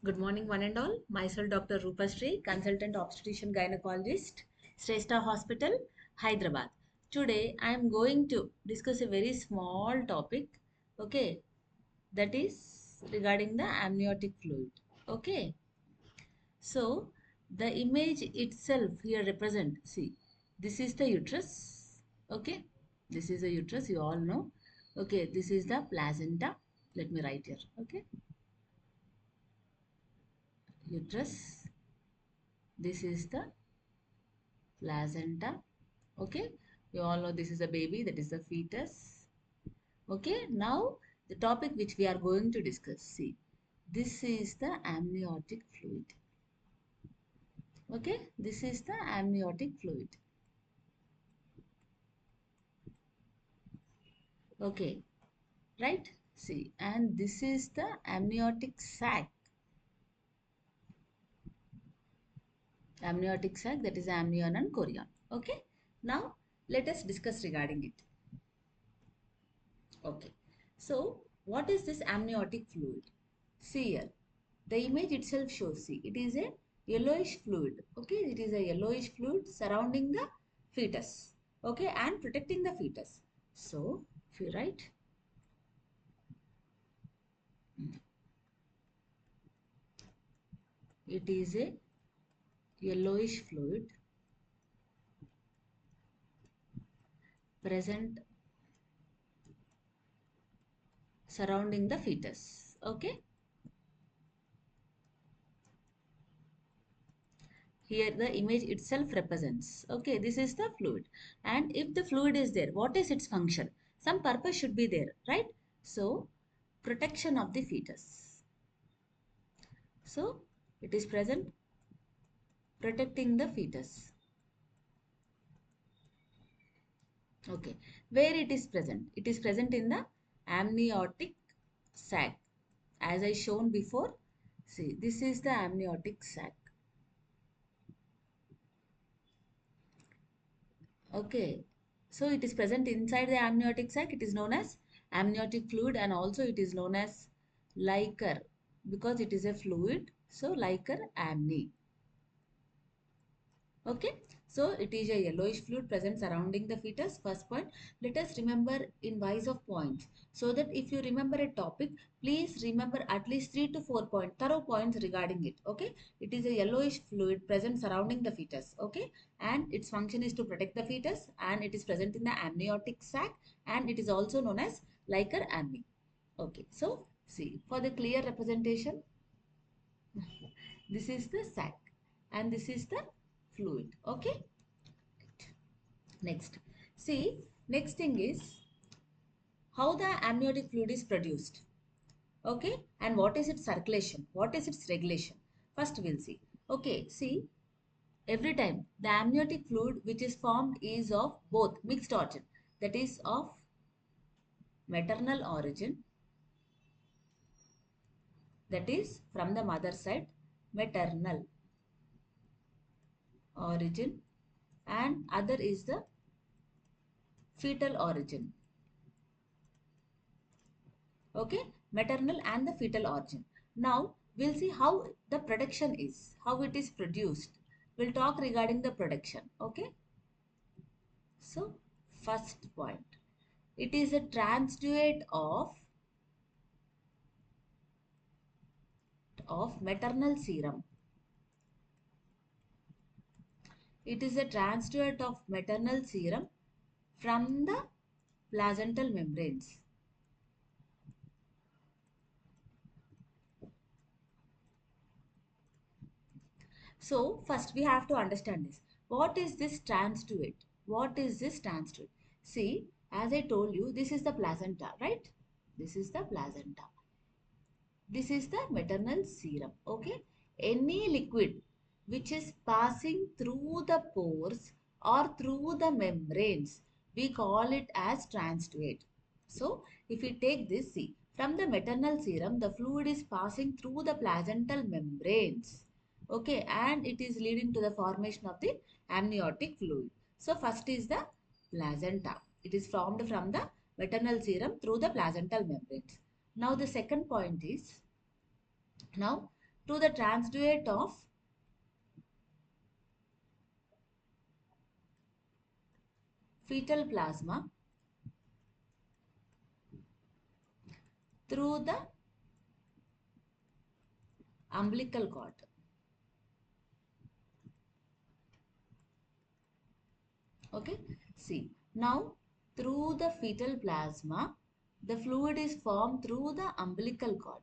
Good morning, one and all. Myself, Dr. Rupashree, consultant obstetrician gynecologist, Shrestha Hospital, Hyderabad. Today, I am going to discuss a very small topic, okay, that is regarding the amniotic fluid. Okay, so the image itself here represent. See, this is the uterus. Okay, this is the uterus. You all know. Okay, this is the placenta. Let me write here. Okay, uterus. This is the placenta. Okay, you all know this is a baby, that is the fetus. Okay, now the topic which we are going to discuss. See, this is the amniotic fluid. Okay, this is the amniotic fluid. Okay, right. See, and this is the amniotic sac. Amniotic sac, that is amnion and chorion. Okay, now let us discuss regarding it. Okay, so what is this amniotic fluid? See here, the image itself shows, see, it is a yellowish fluid. Okay, it is a yellowish fluid surrounding the fetus. Okay, and protecting the fetus. So, if you write, it is a yellowish fluid present surrounding the fetus. Okay, here the image itself represents. Okay, this is the fluid. And if the fluid is there, what is its function? Some purpose should be there, right? So, protection of the fetus. So, it is present protecting the fetus. Okay, where it is present? It is present in the amniotic sac. As I shown before, see, this is the amniotic sac. Okay, so it is present inside the amniotic sac. It is known as amniotic fluid, and also it is known as liquor because it is a fluid. So, liquor amni. Okay, so it is a yellowish fluid present surrounding the fetus. First point, let us remember in wise of points, so that if you remember a topic, please remember at least 3 to 4 thorough points regarding it. Okay, it is a yellowish fluid present surrounding the fetus. Okay, and its function is to protect the fetus, and it is present in the amniotic sac, and it is also known as liquor amni. Okay, so see, for the clear representation, this is the sac and this is the fluid. Okay, next, see, next thing is how the amniotic fluid is produced. Okay, and what is its circulation, what is its regulation. First we'll see. Okay, see, every time the amniotic fluid which is formed is of both mixed origin, that is of maternal origin, that is from the mother side, maternal origin, and other is the fetal origin. Okay, maternal and the fetal origin. Now we'll see how the production is, how it is produced. We'll talk regarding the production. Okay, so first point, it is a transduate of maternal serum. It is a transduate of maternal serum from the placental membranes. So first we have to understand this. What is this transduate? What is this transduate? See, as I told you, this is the placenta, right? This is the placenta. This is the maternal serum. Okay. Any liquid which is passing through the pores or through the membranes, we call it as transduate. So if we take this, see, from the maternal serum, the fluid is passing through the placental membranes. Okay, and it is leading to the formation of the amniotic fluid. So first is the placenta. It is formed from the maternal serum through the placental membranes. Now the second point is, now to the transduate of fetal plasma through the umbilical cord. Okay, see, now through the fetal plasma, the fluid is formed through the umbilical cord,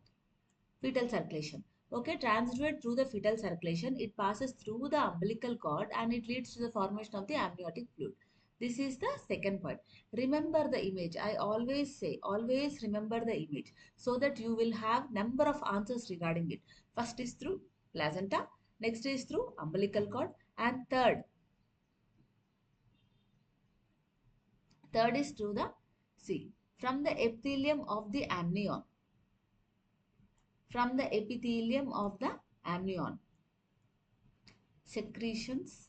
fetal circulation. Okay, transduced through the fetal circulation, it passes through the umbilical cord and it leads to the formation of the amniotic fluid. This is the second point. Remember the image. I always say, always remember the image so that you will have number of answers regarding it. First is through placenta, next is through umbilical cord, and third is through the, see, from the epithelium of the amnion, from the epithelium of the amnion, secretions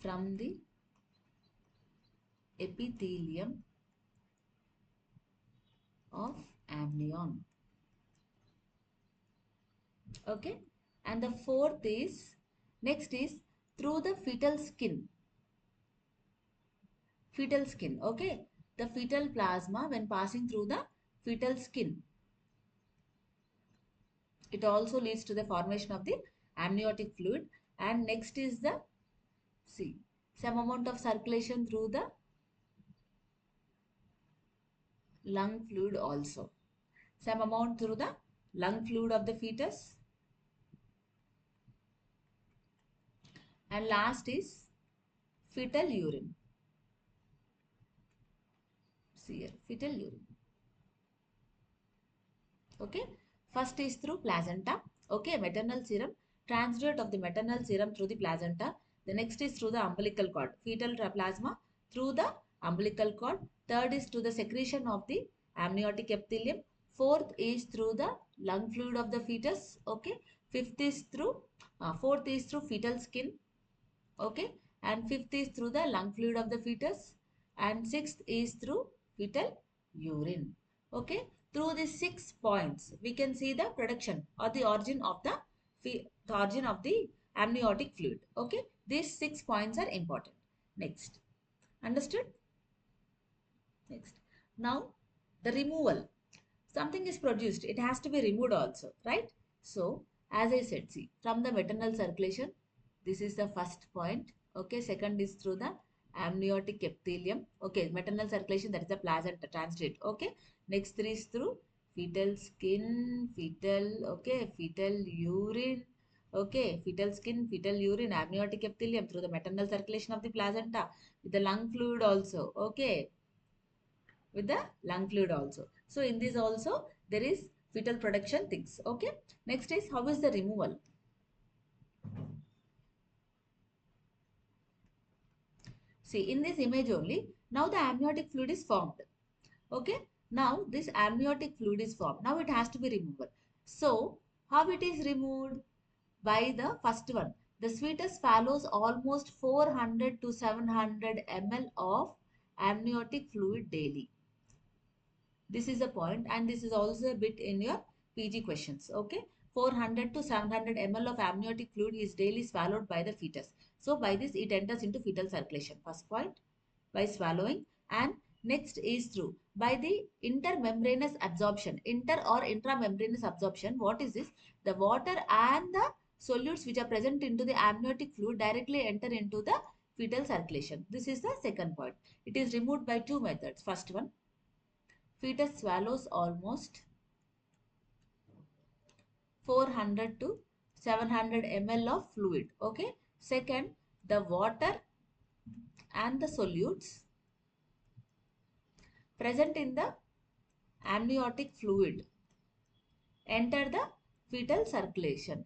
from the epithelium of amnion. Okay, and the fourth is, next is through the fetal skin. Fetal skin, okay, the fetal plasma when passing through the fetal skin, it also leads to the formation of the amniotic fluid. And next is the, see, some amount of circulation through the lung fluid also, some amount through the lung fluid of the fetus, and last is fetal urine. See here, fetal urine. Okay, first is through placenta. Okay, maternal serum, transduct of the maternal serum through the placenta. The next is through the umbilical cord, fetal plasma through the umbilical cord. Third is to the secretion of the amniotic epithelium. Fourth is through the lung fluid of the fetus. Okay, fifth is through fourth is through fetal skin. Okay, and fifth is through the lung fluid of the fetus, and sixth is through fetal urine. Okay, through these 6 points we can see the production or the origin of the origin of the amniotic fluid. Okay, these 6 points are important. Next, understood? Next, now the removal, something is produced, it has to be removed also, right? So as I said, see, from the maternal circulation, this is the first point. Okay, second is through the amniotic epithelium. Okay, maternal circulation, that is the placenta translate. Okay, next three is through fetal skin, fetal, okay, fetal urine. Okay, fetal skin, fetal urine, amniotic epithelium through the maternal circulation of the placenta with the lung fluid also. Okay, with the lung fluid also. So in this also there is fetal production things. Okay. Next is how is the removal. See in this image only, now the amniotic fluid is formed. Okay. Now this amniotic fluid is formed. Now it has to be removed. So how it is removed? By the first one. The fetus swallows almost 400 to 700 ml of amniotic fluid daily. This is a point, and this is also a bit in your PG questions. Okay, 400 to 700 ml of amniotic fluid is daily swallowed by the fetus. So by this it enters into fetal circulation. First point, by swallowing. And next is through by the intermembranous absorption, inter or intramembranous absorption. What is this? The water and the solutes which are present into the amniotic fluid directly enter into the fetal circulation. This is the second point. It is removed by two methods. First one, fetus swallows almost 400 to 700 ml of fluid. Okay. Second, the water and the solutes present in the amniotic fluid enter the fetal circulation.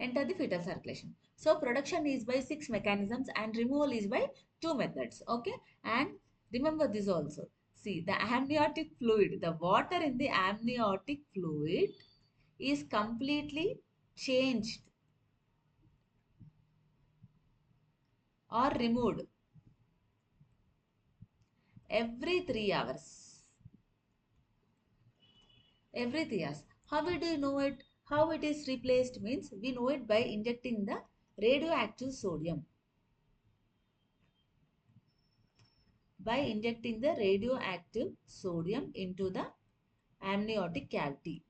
Enter the fetal circulation. So production is by 6 mechanisms and removal is by 2 methods. Okay. And remember this also. See, the amniotic fluid, the water in the amniotic fluid is completely changed or removed every 3 hours. Every 3 hours. How do you know it? How it is replaced means we know it by injecting the radioactive sodium. By injecting the radioactive sodium into the amniotic cavity.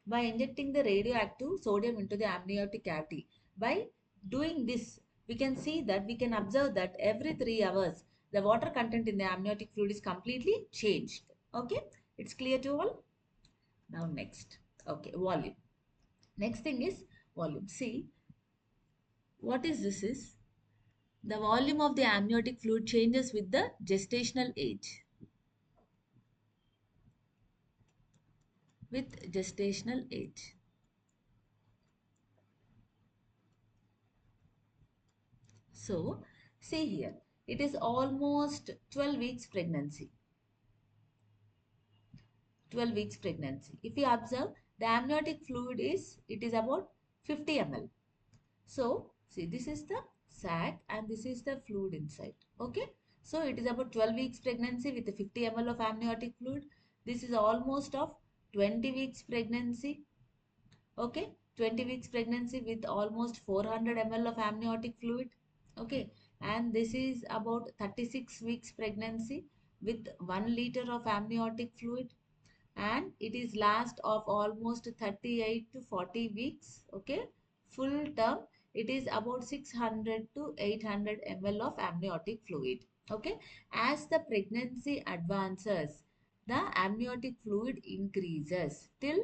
By injecting the radioactive sodium into the amniotic cavity. By doing this, we can see that we can observe that every 3 hours, the water content in the amniotic fluid is completely changed. Okay, it's clear to all? Now next, okay, volume. Next thing is volume. See, what is this is? The volume of the amniotic fluid changes with the gestational age. With gestational age. So, see here, it is almost 12 weeks pregnancy. 12 weeks pregnancy. If you observe, the amniotic fluid is, it is about 50 ml. So, see, this is the sac and this is the fluid inside. Okay. So, it is about 12 weeks pregnancy with the 50 ml of amniotic fluid. This is almost of 20 weeks pregnancy. Okay. 20 weeks pregnancy with almost 400 ml of amniotic fluid. Okay. And this is about 36 weeks pregnancy with 1 liter of amniotic fluid, and it is last of almost 38 to 40 weeks. Okay, full term it is about 600 to 800 ml of amniotic fluid. Okay, as the pregnancy advances, the amniotic fluid increases term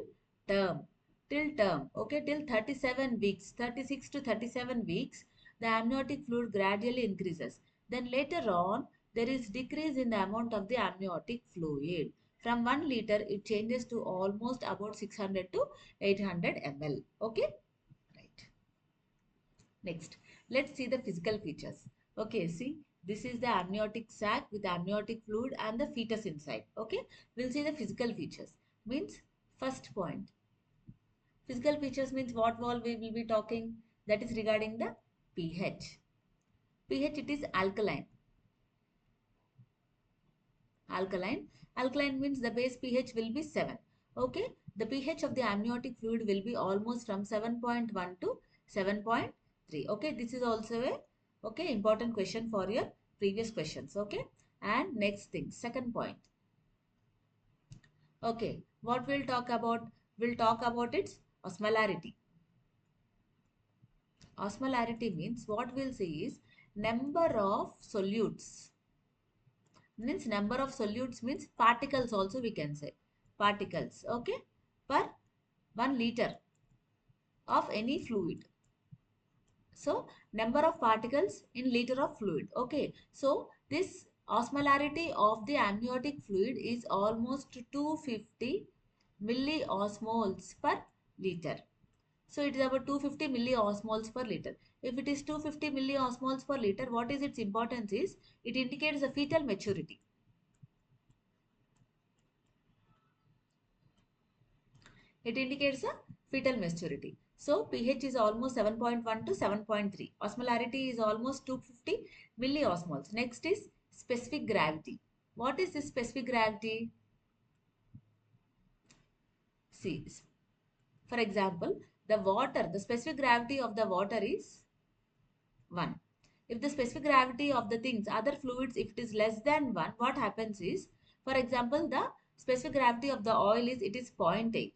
till term. Okay, till 37 weeks, 36 to 37 weeks, the amniotic fluid gradually increases. Then later on, there is decrease in the amount of the amniotic fluid. From 1 liter, it changes to almost about 600 to 800 ml. Okay, right. Next, let's see the physical features. Okay, see, this is the amniotic sac with amniotic fluid and the fetus inside. Okay, we'll see the physical features. Means, first point. Physical features means what all we will be talking. That is regarding the pH. pH, it is alkaline. Alkaline. Alkaline means the base pH will be 7. Okay. The pH of the amniotic fluid will be almost from 7.1 to 7.3. Okay. This is also a important question for your previous questions. Okay. And next thing, second point. Okay. What we'll talk about? We'll talk about its osmolarity. Osmolarity means what we'll see is number of solutes. Means number of solutes means particles also we can say. Particles, okay, per 1 liter of any fluid. So number of particles in liter of fluid. Okay. So this osmolarity of the amniotic fluid is almost 250 milliosmoles per liter. So it is about 250 milliosmoles per liter. If it is 250 milliosmoles per liter, what is its importance is it indicates the fetal maturity. It indicates a fetal maturity. So pH is almost 7.1 to 7.3. Osmolarity is almost 250 milliosmoles. Next is specific gravity. What is this specific gravity? See, for example, the specific gravity of the water is 1. If the specific gravity of the things, other fluids, if it is less than 1, what happens is, for example, the specific gravity of the oil is, it is 0.8.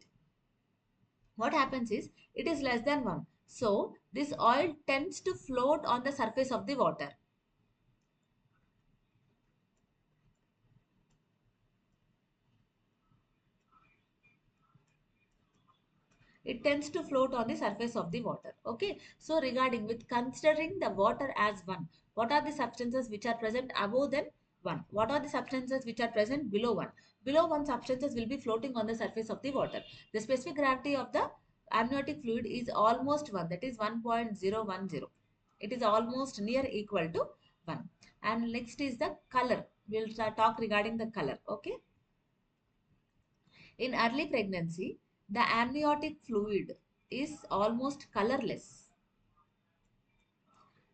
What happens is it is less than 1. So this oil tends to float on the surface of the water. It tends to float on the surface of the water. Okay. So regarding with considering the water as 1, what are the substances which are present above than 1? What are the substances which are present below 1? Below 1 substances will be floating on the surface of the water. The specific gravity of the amniotic fluid is almost 1, that is 1.010. It is almost near equal to 1. And next is the color. We'll talk regarding the color. Okay. In early pregnancy, the amniotic fluid is almost colorless.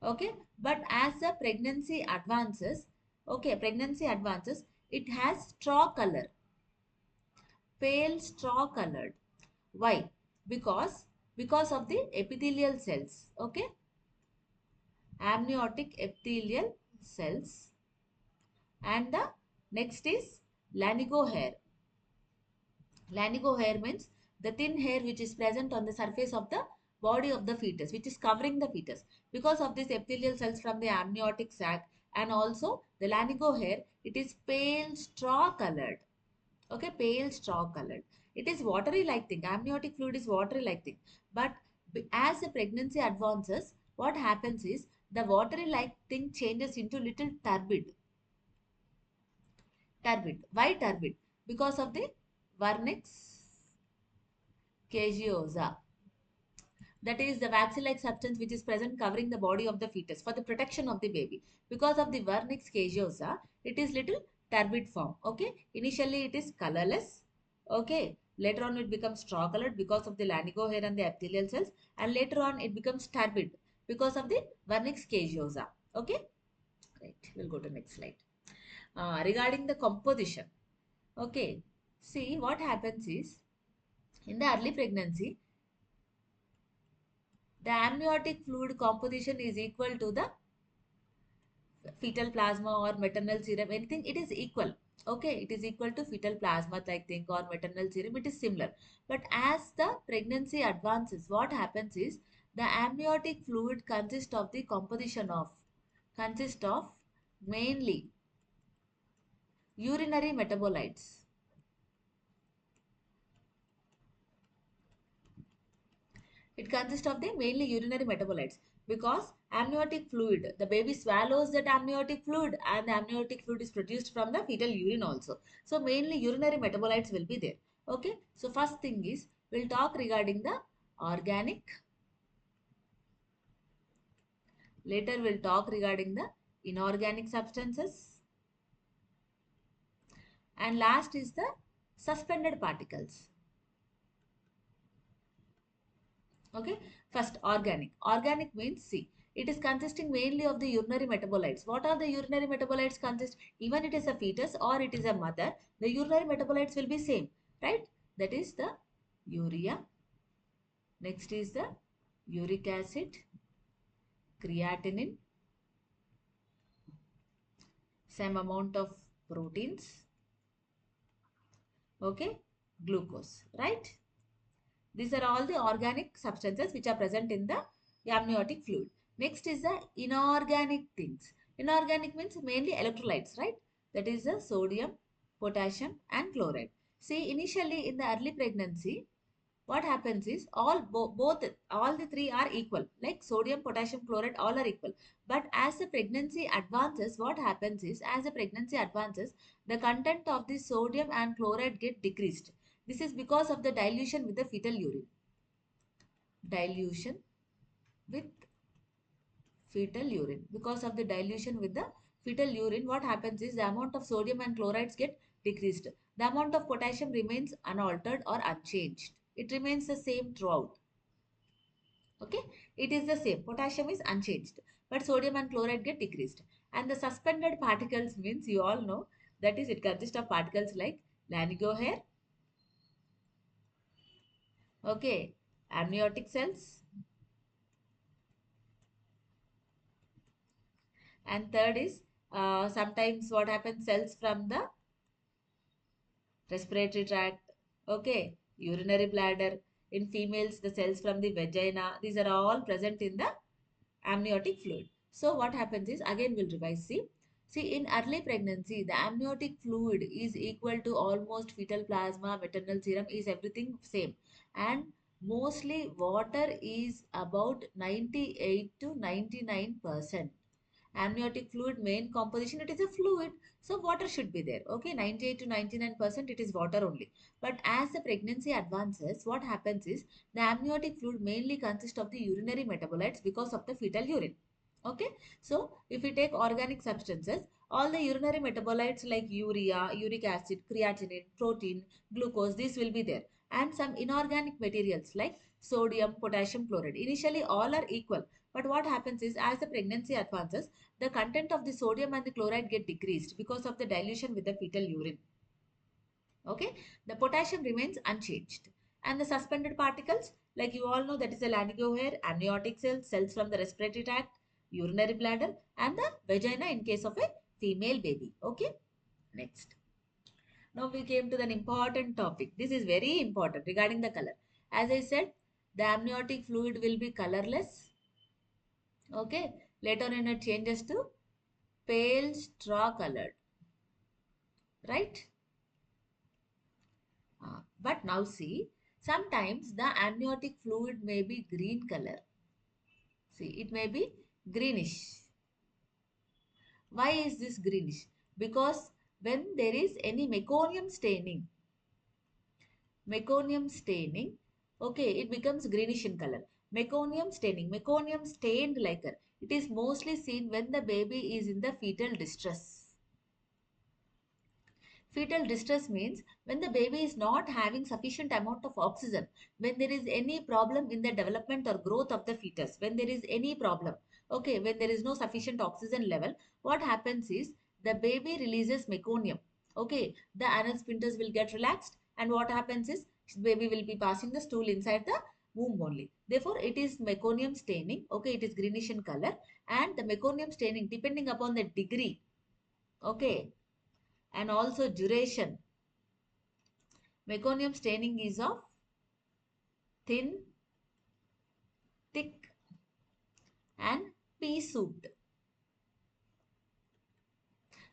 Okay, but as the pregnancy advances, it has straw color, pale straw colored. Why? Because because of the epithelial cells. Okay, amniotic epithelial cells. And the next is lanigo hair. Lanigo hair means the thin hair which is present on the surface of the body of the fetus, which is covering the fetus. Because of this epithelial cells from the amniotic sac and also the lanigo hair, it is pale straw colored. Okay, pale straw colored. It is watery like thing. Amniotic fluid is watery like thing. But as the pregnancy advances, what happens is the watery like thing changes into little turbid. Turbid. Why turbid? Because of the vernix caseosa. That is the vaccine-like substance which is present covering the body of the fetus for the protection of the baby. Because of the vernix caseosa, it is little turbid form. Okay. Initially, it is colorless. Okay. Later on, it becomes straw colored because of the lanigo hair and the epithelial cells. And later on, it becomes turbid because of the vernix caseosa. Okay. Right. We'll go to next slide. Regarding the composition. Okay. See, what happens is, in the early pregnancy, the amniotic fluid composition is equal to the fetal plasma or maternal serum, anything, it is equal. Okay, it is equal to fetal plasma, I think, or maternal serum, it is similar. But as the pregnancy advances, what happens is the amniotic fluid consists of mainly urinary metabolites. It consists of the mainly urinary metabolites because amniotic fluid, the baby swallows that amniotic fluid and the amniotic fluid is produced from the fetal urine also. So mainly urinary metabolites will be there. Okay. So first thing is we'll talk regarding the organic. Later we'll talk regarding the inorganic substances. And last is the suspended particles. Okay. First, organic. Organic means, see, it is consisting mainly of the urinary metabolites. What are the urinary metabolites consist? Even it is a fetus or it is a mother, the urinary metabolites will be same, right? That is the urea. Next is the uric acid, creatinine, some amount of proteins, okay, glucose, right? These are all the organic substances which are present in the amniotic fluid. Next is the inorganic things. Inorganic means mainly electrolytes, right? That is the sodium, potassium and chloride. See, initially in the early pregnancy, what happens is all the three are equal, like sodium, potassium, chloride, all are equal. But as the pregnancy advances, what happens is as the pregnancy advances, the content of the sodium and chloride get decreased. This is because of the dilution with the fetal urine. Dilution with fetal urine. Because of the dilution with the fetal urine, what happens is the amount of sodium and chlorides get decreased. The amount of potassium remains unaltered or unchanged. It remains the same throughout. Okay, it is the same. Potassium is unchanged, but sodium and chloride get decreased. And the suspended particles means you all know that is it consists of particles like lanigo hair, okay, amniotic cells, and third is sometimes what happens cells from the respiratory tract, okay, urinary bladder. In females, the cells from the vagina. These are all present in the amniotic fluid. So what happens is, again we'll revise. See, in early pregnancy, the amniotic fluid is equal to almost fetal plasma, maternal serum is everything same. And mostly water is about 98 to 99%. Amniotic fluid main composition, it is a fluid, so water should be there. Okay, 98 to 99% it is water only. But as the pregnancy advances, what happens is the amniotic fluid mainly consists of the urinary metabolites because of the fetal urine. Okay, so if we take organic substances, all the urinary metabolites like urea, uric acid, creatinine, protein, glucose, this will be there. and some inorganic materials like sodium, potassium, chloride. Initially, all are equal. But what happens is, as the pregnancy advances, the content of the sodium and the chloride get decreased because of the dilution with the fetal urine. Okay, the potassium remains unchanged. And the suspended particles, like you all know, that is the laryngeo hair, amniotic cells, cells from the respiratory tract, urinary bladder, and the vagina in case of a female baby. Okay, next. Now we came to an important topic. This is very important regarding the color. As I said, the amniotic fluid will be colorless. Okay, later on it changes to pale straw colored, right? But now see, sometimes the amniotic fluid may be green color. See, it may be greenish. Why is this greenish? Because when there is any meconium staining, okay, it becomes greenish in color. Meconium staining, meconium stained liquor. It is mostly seen when the baby is in the fetal distress. Fetal distress means when the baby is not having sufficient amount of oxygen, when there is any problem in the development or growth of the fetus, when there is any problem, okay, when there is no sufficient oxygen level, what happens is the baby releases meconium. Okay, the anal sphincters will get relaxed, and what happens is baby will be passing the stool inside the womb only. Therefore, it is meconium staining. Okay, it is greenish in color, and the meconium staining, depending upon the degree, okay, and also duration. Meconium staining is of thin, thick, and pea-souped.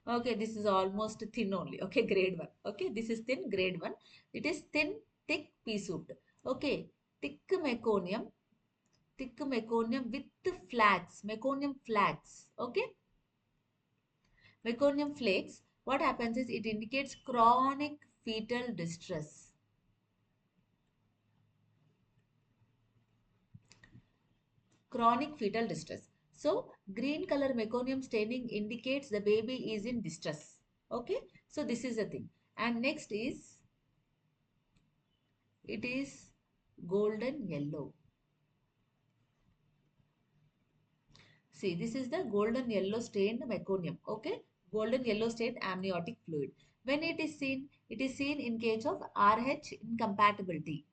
Okay, this is almost thin only. Okay, grade 1. Okay, this is thin, grade 1. It is thin, thick, pea-souped. Okay, thick meconium, thick meconium with flags, meconium flags. Okay, meconium flakes. What happens is it indicates chronic fetal distress. Chronic fetal distress. So green color meconium staining indicates the baby is in distress. Okay. So this is the thing. And next is, it is golden yellow. See, this is the golden yellow stained meconium. Okay. Golden yellow stained amniotic fluid. When it is seen in case of RH incompatibility.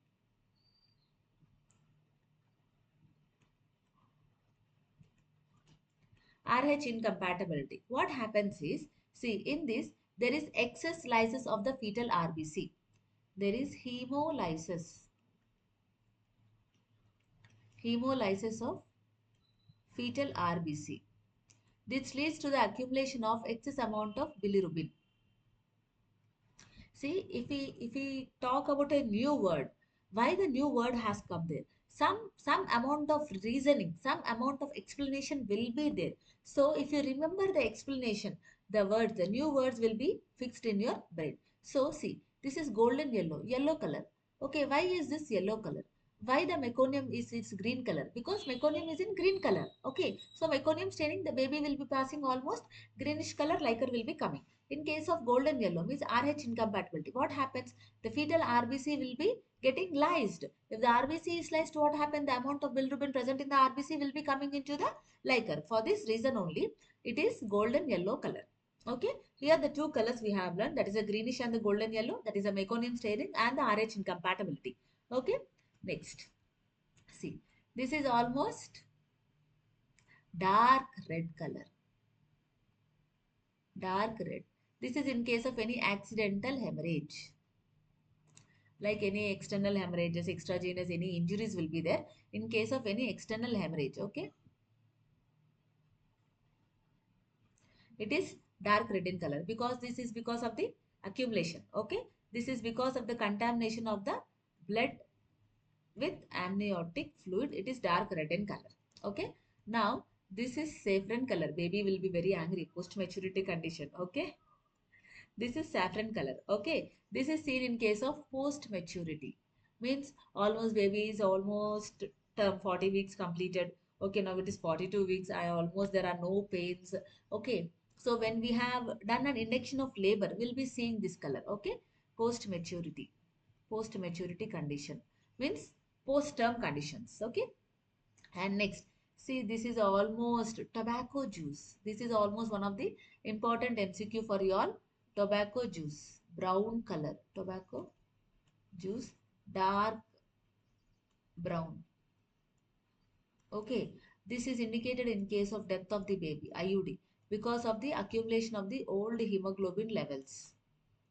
RH incompatibility. What happens is, see, in this, there is excess lysis of the fetal RBC. There is hemolysis of fetal RBC. This leads to the accumulation of excess amount of bilirubin. See, if we talk about a new word, why the new word has come there? Some amount of reasoning, some amount of explanation will be there. So if you remember the explanation, the new words will be fixed in your brain. So see, this is golden yellow, yellow color. Okay, why is this yellow color? Why the meconium is its green color? Because meconium is in green color. Okay, so meconium staining, the baby will be passing almost greenish color, liquor will be coming. In case of golden yellow means RH incompatibility. What happens? The fetal RBC will be getting lysed. If the RBC is lysed, what happens? The amount of bilirubin present in the RBC will be coming into the liquor. For this reason only, it is golden yellow color. Okay. Here the two colors we have learned, that is a greenish and the golden yellow, that is a meconium staining and the RH incompatibility. Okay. Next. See, this is almost dark red color. Dark red. This is in case of any accidental hemorrhage. Like any external hemorrhages, extragenous, any injuries will be there in case of any external hemorrhage. Okay. It is dark red in color because this is because of the accumulation. Okay. This is because of the contamination of the blood with amniotic fluid. It is dark red in color. Okay. Now, this is saffron color. Baby will be very angry. Post maturity condition. Okay. This is saffron color. Okay. This is seen in case of post maturity. Means almost baby is almost term 40 weeks completed. Okay. Now it is 42 weeks. There are no pains. Okay. So when we have done an induction of labor, we'll be seeing this color. Okay. Post maturity. Post maturity condition means post term conditions. Okay. And next, see, this is almost tobacco juice. This is almost one of the important MCQ for you all. Tobacco juice, brown color. Tobacco juice, dark brown. Okay, this is indicated in case of death of the baby, IUD, because of the accumulation of the old hemoglobin levels.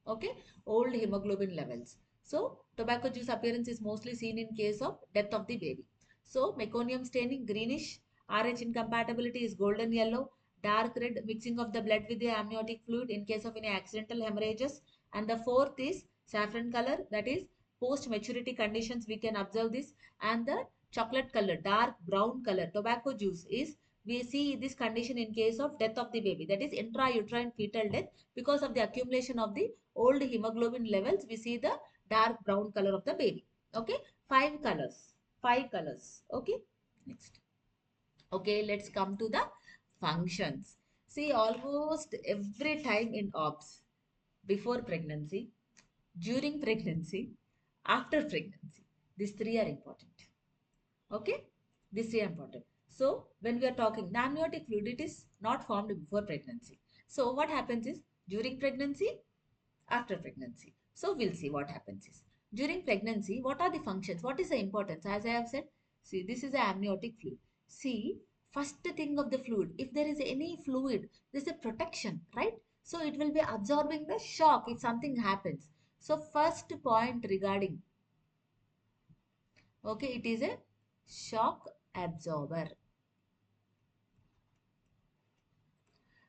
Okay, old hemoglobin levels. So tobacco juice appearance is mostly seen in case of death of the baby. So meconium staining greenish, RH incompatibility is golden yellow, dark red mixing of the blood with the amniotic fluid in case of any accidental hemorrhages. And the fourth is saffron color, that is post maturity conditions we can observe this. And the chocolate color, dark brown color, tobacco juice is, we see this condition in case of death of the baby, that is intrauterine fetal death because of the accumulation of the old hemoglobin levels. We see the dark brown color of the baby. Okay, five colors, five colors. Okay, next. Okay, let's come to the functions. See, almost every time in OBS, before pregnancy, during pregnancy, after pregnancy, these three are important. Okay, these three are important. So when we are talking, the amniotic fluid, it is not formed before pregnancy. So what happens is, during pregnancy, after pregnancy. So we'll see what happens is, during pregnancy, what are the functions? What is the importance? As I have said, see, this is the amniotic fluid. See, first thing of the fluid, if there is any fluid, there's a protection, right? So it will be absorbing the shock if something happens. So first point regarding, okay, it is a shock absorber.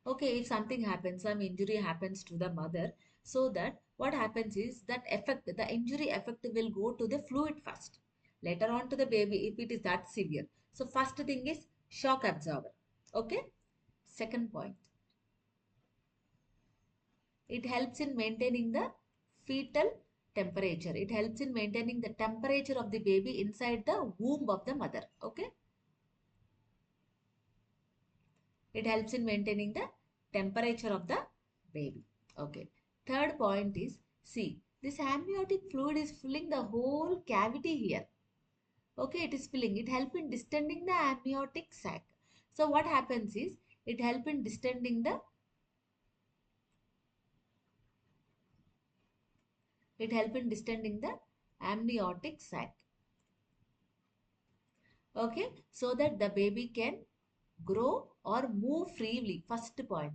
Okay, if something happens, some injury happens to the mother, so that what happens is that effect, the injury effect will go to the fluid first, later on to the baby if it is that severe. So first thing is shock absorber. Okay, second point, it helps in maintaining the fetal temperature. It helps in maintaining the temperature of the baby inside the womb of the mother. Okay, it helps in maintaining the temperature of the baby. Okay. Third point is, see, this amniotic fluid is filling the whole cavity here. Okay, it is filling. It helps in distending the amniotic sac. So what happens is, it helps in distending the amniotic sac. Okay, so that the baby can grow or move freely. First point,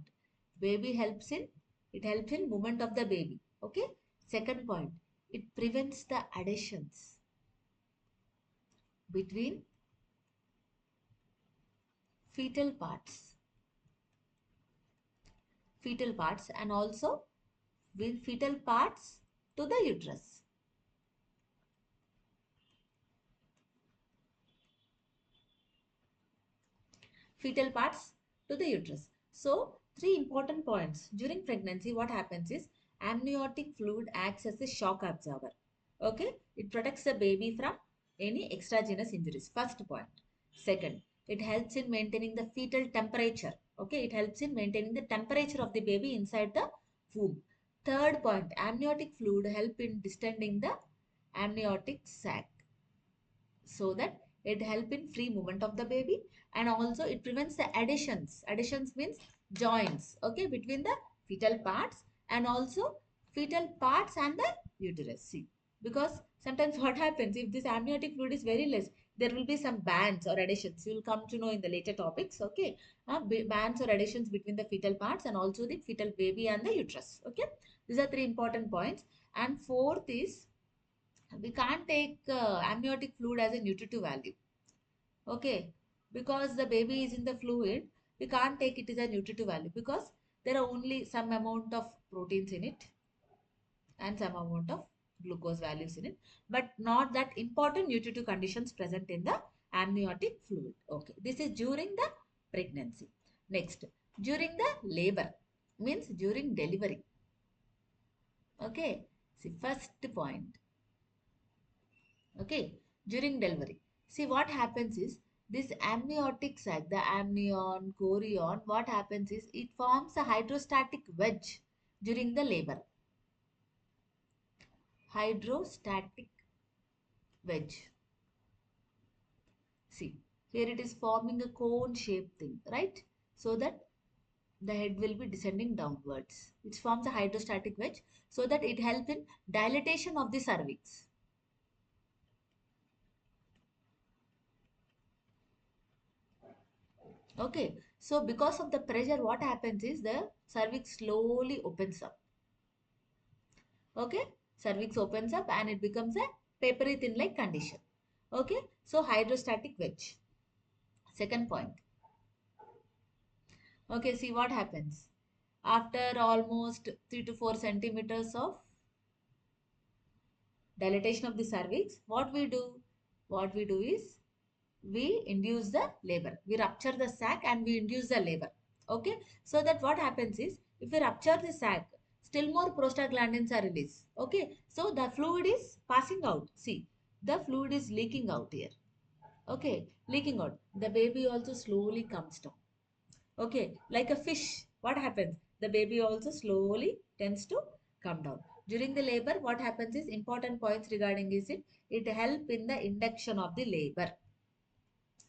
baby helps in, it helps in movement of the baby. Okay, second point, it prevents the adhesions between fetal parts, and also with fetal parts to the uterus. Fetal parts to the uterus. So, three important points. During pregnancy, what happens is, amniotic fluid acts as a shock absorber. Okay, it protects the baby from any extragenous injuries. First point. Second, it helps in maintaining the fetal temperature. Okay, it helps in maintaining the temperature of the baby inside the womb. Third point, amniotic fluid help in distending the amniotic sac, so that it help in free movement of the baby, and also it prevents the adhesions means joints, okay, between the fetal parts, and also fetal parts and the uterus. See, because sometimes what happens, if this amniotic fluid is very less, there will be some bands or adhesions, you will come to know in the later topics. Okay, bands or adhesions between the fetal parts and also the fetal baby and the uterus. Okay, these are three important points. And fourth is, we can't take amniotic fluid as a nutritive value. Okay, because the baby is in the fluid, we can't take it as a nutritive value, because there are only some amount of proteins in it and some amount of glucose values in it, but not that important nutritive conditions present in the amniotic fluid. Okay, this is during the pregnancy. Next, during the labor means during delivery. Okay, see, first point. Okay, during delivery, see, what happens is, this amniotic sac, the amnion, chorion, what happens is, it forms a hydrostatic wedge during the labor. hydrostatic wedge. See, here it is forming a cone shaped thing, right? So that the head will be descending downwards. It forms a hydrostatic wedge so that it helps in dilatation of the cervix. Okay, so because of the pressure, what happens is the cervix slowly opens up. Okay, cervix opens up and it becomes a papery thin like condition. Okay, so hydrostatic wedge. Second point. Okay, see what happens. After almost 3 to 4 centimeters of dilatation of the cervix, what we do? What we do is we induce the labor. We rupture the sac and we induce the labor. Okay, so that what happens is if we rupture the sac, still more prostaglandins are released. Okay, so the fluid is passing out. See, the fluid is leaking out here. Okay, leaking out. The baby also slowly comes down. Okay, like a fish, what happens? The baby also slowly tends to come down. During the labor, what happens is important points regarding is it help in the induction of the labor.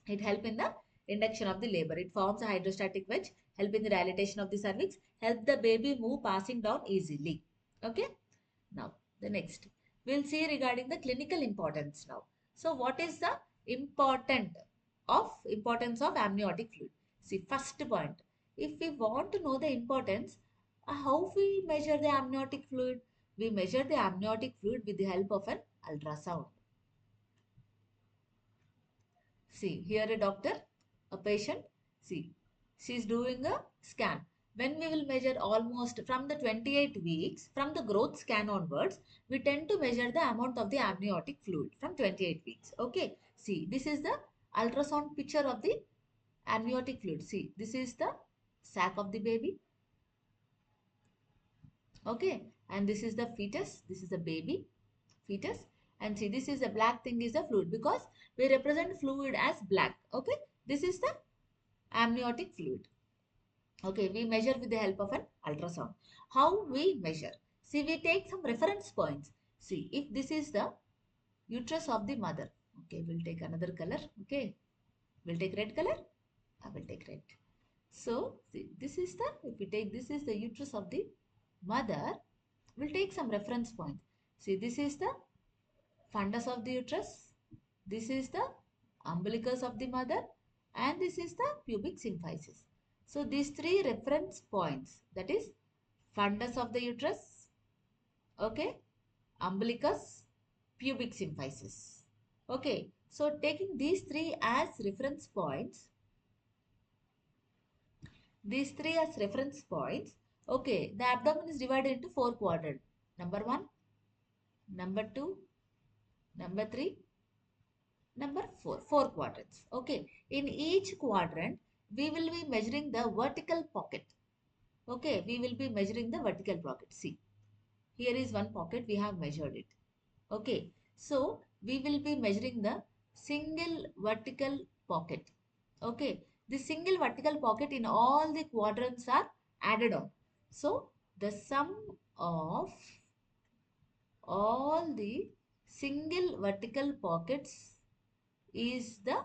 It help in the induction of the labor. It forms a hydrostatic wedge, help in the dilatation of the cervix, help the baby move passing down easily. Okay. Now the next we'll see regarding the clinical importance now. So what is the importance of amniotic fluid? See, first point. If we want to know the importance, how we measure the amniotic fluid? We measure the amniotic fluid with the help of an ultrasound. See, here a doctor, a patient, see, she's doing a scan. When we will measure almost from the 28 weeks, from the growth scan onwards, we tend to measure the amount of the amniotic fluid from 28 weeks. Okay, see, this is the ultrasound picture of the amniotic fluid. See, this is the sac of the baby. Okay, and this is the fetus, this is the baby fetus, and see this is the black thing is the fluid because we represent fluid as black. Okay, this is the amniotic fluid. Okay, we measure with the help of an ultrasound. How we measure? See, we take some reference points. See, if this is the uterus of the mother, okay, we'll take another color. Okay, we'll take red color. I will take red. So, see, this is the, if we take this is the uterus of the mother, we'll take some reference points. See, this is the fundus of the uterus, this is the umbilicus of the mother, and this is the pubic symphysis. So these three reference points, that is fundus of the uterus, okay, umbilicus, pubic symphysis. Okay, so taking these three as reference points, okay, the abdomen is divided into four quadrants. Number one, number two, number three, number four quadrants. Okay, in each quadrant we will be measuring the vertical pocket. Okay, we will be measuring the vertical pocket. See, here is one pocket, we have measured it. Okay, so we will be measuring the single vertical pocket. Okay, the single vertical pocket in all the quadrants are added on. So the sum of all the single vertical pockets is the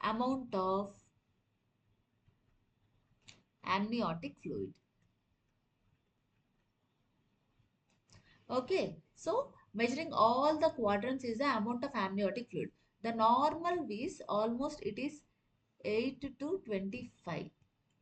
amount of amniotic fluid. Okay, so measuring all the quadrants is the amount of amniotic fluid. The normal is almost it is 8 to 25.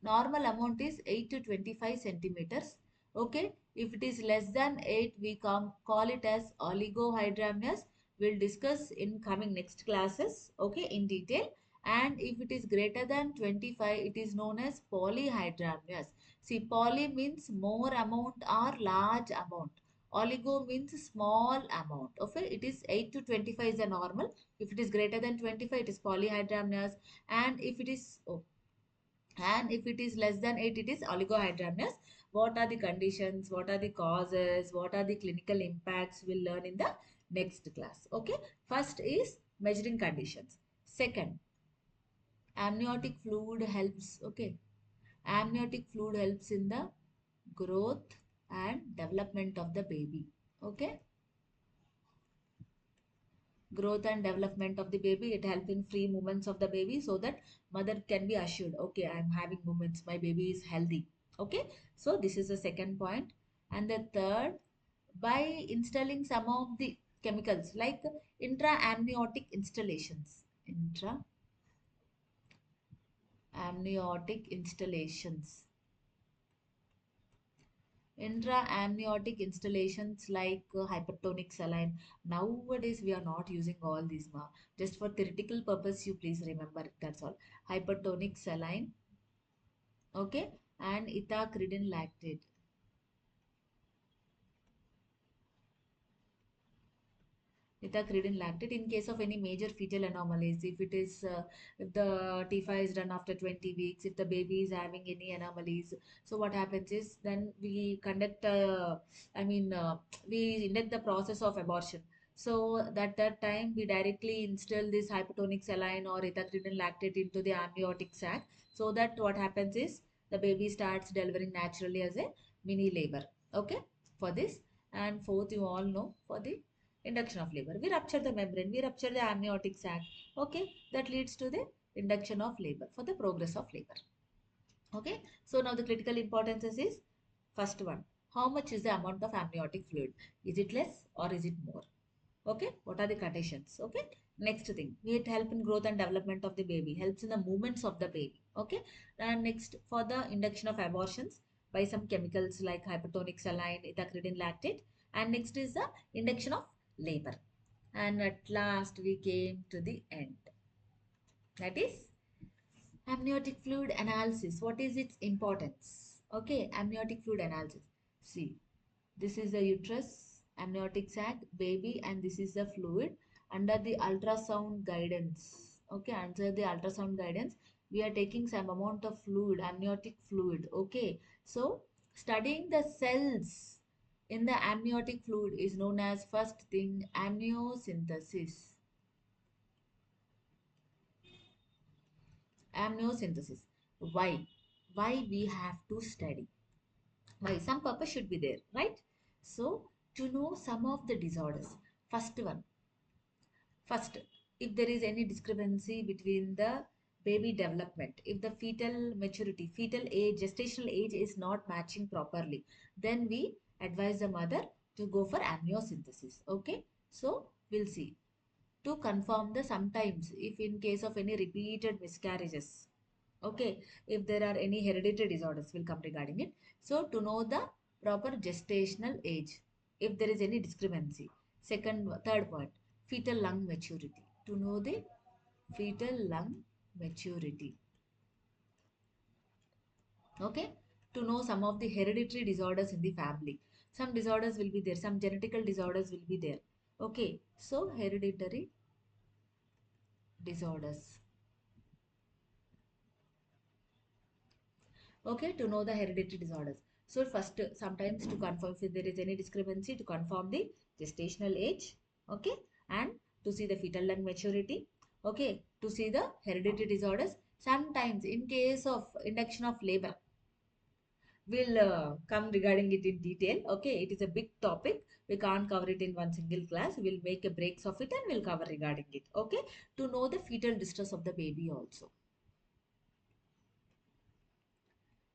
Normal amount is 8 to 25 centimeters. Okay, if it is less than 8, we call it as oligohydramnios. We'll discuss in coming next classes, okay, in detail. And if it is greater than 25, it is known as polyhydramnios. See, poly means more amount or large amount. Oligo means small amount. Okay, it is 8 to 25 is the normal. If it is greater than 25, it is polyhydramnios. And if it is less than 8, it is oligohydramnios. What are the conditions, what are the causes, what are the clinical impacts, we'll learn in the next class. Okay, first is measuring conditions. Second, amniotic fluid helps. Okay, amniotic fluid helps in the growth and development of the baby. Okay, growth and development of the baby. It helps in free movements of the baby so that mother can be assured, okay, I'm having movements, my baby is healthy. Okay, so this is the second point. And the third, by installing some of the chemicals like intra-amniotic installations. Intra-amniotic installations. Intra-amniotic installations like hypertonic saline. Nowadays, we are not using all these. Just for theoretical purpose, you please remember it, that's all. Hypertonic saline, okay, and ethacridine lactate. Ethacridine lactate in case of any major fetal anomalies. If it is, if the TIFA is done after 20 weeks, if the baby is having any anomalies, so what happens is then we conduct, we induct the process of abortion. So that time we directly instill this hypotonic saline or ethacridine lactate into the amniotic sac, so that what happens is the baby starts delivering naturally as a mini labor. Okay, for this. And fourth, you all know, for the induction of labor, we rupture the membrane, we rupture the amniotic sac. Okay, that leads to the induction of labor for the progress of labor. Okay, so now the critical importance is first one, how much is the amount of amniotic fluid? Is it less or is it more? Okay, what are the conditions? Okay, next thing, it help in growth and development of the baby, helps in the movements of the baby. Okay, and next, for the induction of abortions by some chemicals like hypertonic saline, ethacridine lactate. And next is the induction of labor. And at last we came to the end, that is amniotic fluid analysis. What is its importance? Okay, amniotic fluid analysis. See, this is the uterus, amniotic sac, baby, and this is the fluid. Under the ultrasound guidance, okay, under the ultrasound guidance, we are taking some amount of fluid, amniotic fluid. Okay, so studying the cells in the amniotic fluid is known as, first thing, amniocentesis. Amniocentesis. Why? Why we have to study? Why? Some purpose should be there, right? So, to know some of the disorders. First one. First, if there is any discrepancy between the baby development, if the fetal maturity, fetal age, gestational age is not matching properly, then we advise the mother to go for amniocentesis. Okay, so we'll see. To confirm the, sometimes if in case of any repeated miscarriages, okay, if there are any hereditary disorders, will come regarding it. So to know the proper gestational age, if there is any discrepancy. Second, third point, fetal lung maturity. To know the fetal lung maturity. Okay, to know some of the hereditary disorders in the family. Some disorders will be there, some genetical disorders will be there. Okay, so hereditary disorders. Okay, to know the hereditary disorders. So first, sometimes to confirm if there is any discrepancy, to confirm the gestational age, okay, and to see the fetal lung maturity, okay, to see the hereditary disorders. Sometimes in case of induction of labor, we'll come regarding it in detail. Okay, it is a big topic, we can't cover it in one single class, we'll make a breaks of it and we'll cover regarding it. Okay, to know the fetal distress of the baby also.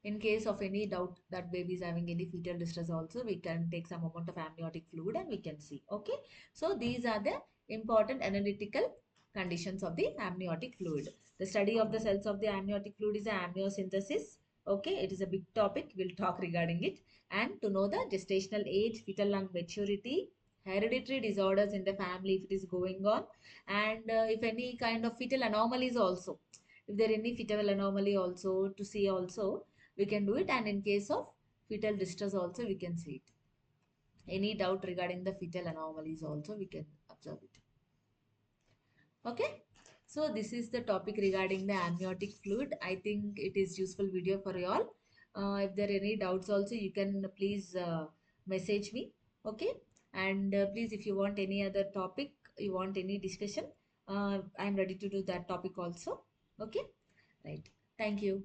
In case of any doubt that baby is having any fetal distress also, we can take some amount of amniotic fluid and we can see. Okay, so these are the important analytical conditions of the amniotic fluid. The study of the cells of the amniotic fluid is amniocentesis. Okay, it is a big topic, we'll talk regarding it. And to know the gestational age, fetal lung maturity, hereditary disorders in the family if it is going on, and if any kind of fetal anomalies also, if there any fetal anomaly also, to see also we can do it. And in case of fetal distress also, we can see it. Any doubt regarding the fetal anomalies also, we can observe it. Okay, so this is the topic regarding the amniotic fluid. I think it is useful video for you all. If there are any doubts also, you can please message me. Okay, and please, if you want any other topic, you want any discussion, I'm ready to do that topic also. Okay, right, thank you.